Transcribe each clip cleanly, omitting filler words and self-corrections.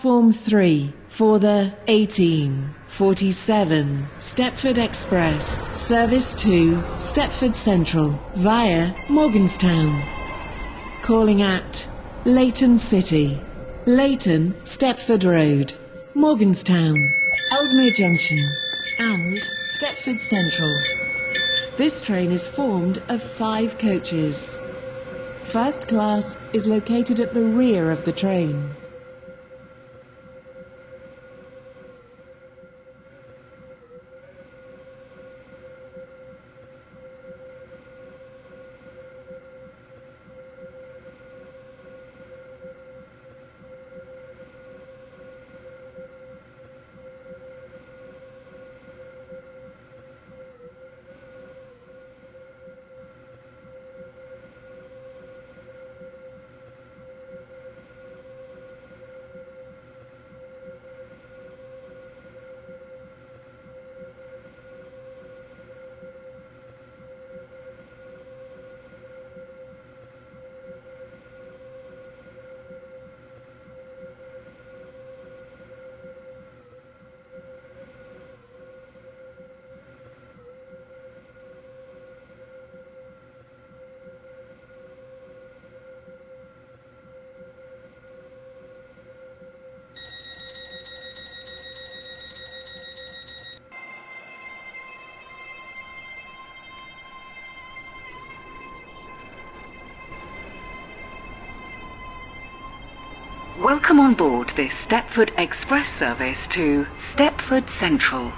Platform 3 for the 1847 Stepford Express, service to Stepford Central via Morganstown. Calling at Leighton City, Leighton Stepford Road, Morganstown, Ellesmere Junction and Stepford Central. This train is formed of 5 coaches. First class is located at the rear of the train. Welcome on board this Stepford Express service to Stepford Central.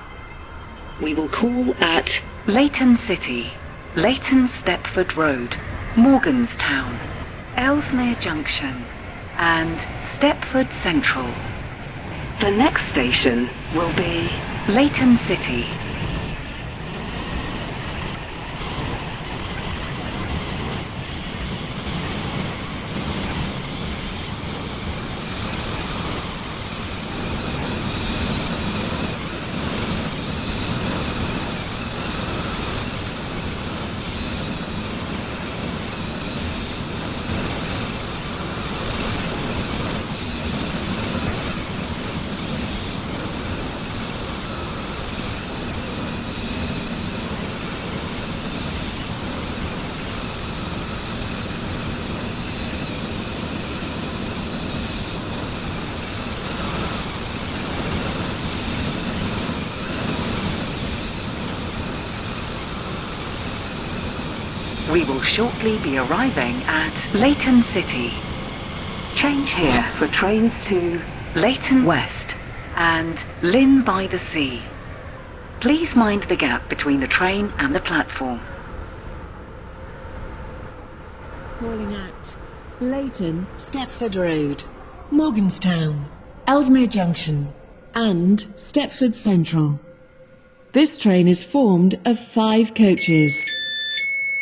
We will call at Leighton City, Leighton Stepford Road, Morganstown, Ellesmere Junction and Stepford Central. The next station will be Leighton City. We will shortly be arriving at Leighton City. Change here for trains to Leighton West and Lynn by the Sea. Please mind the gap between the train and the platform. Calling at Leighton Stepford Road, Morganstown, Ellesmere Junction and Stepford Central. This train is formed of 5 coaches.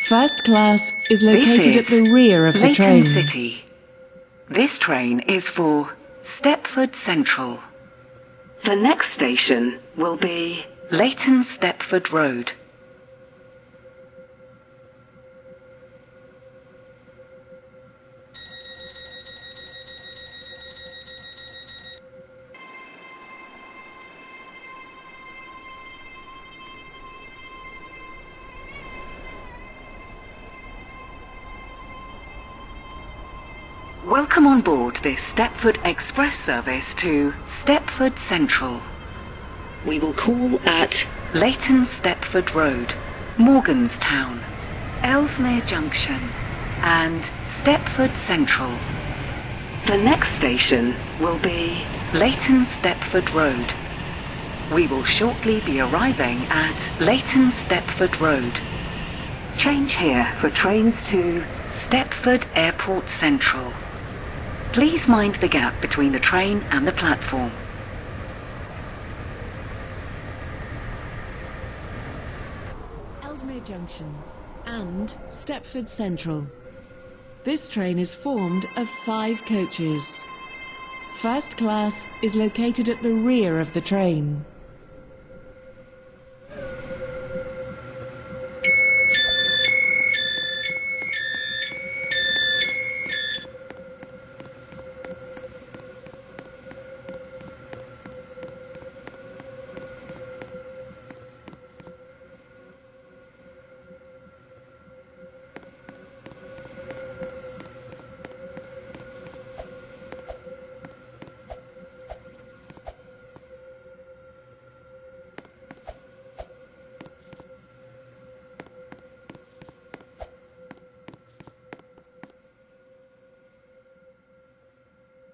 First class is located at the rear of the train. Leighton City. This train is for Stepford Central. The next station will be Leighton Stepford Road. Welcome on board this Stepford Express service to Stepford Central. We will call at Leighton Stepford Road, Morganstown, Ellesmere Junction and Stepford Central. The next station will be Leighton Stepford Road. We will shortly be arriving at Leighton Stepford Road. Change here for trains to Stepford Airport Central. Please mind the gap between the train and the platform. Ellesmere Junction and Stepford Central. This train is formed of 5 coaches. First class is located at the rear of the train.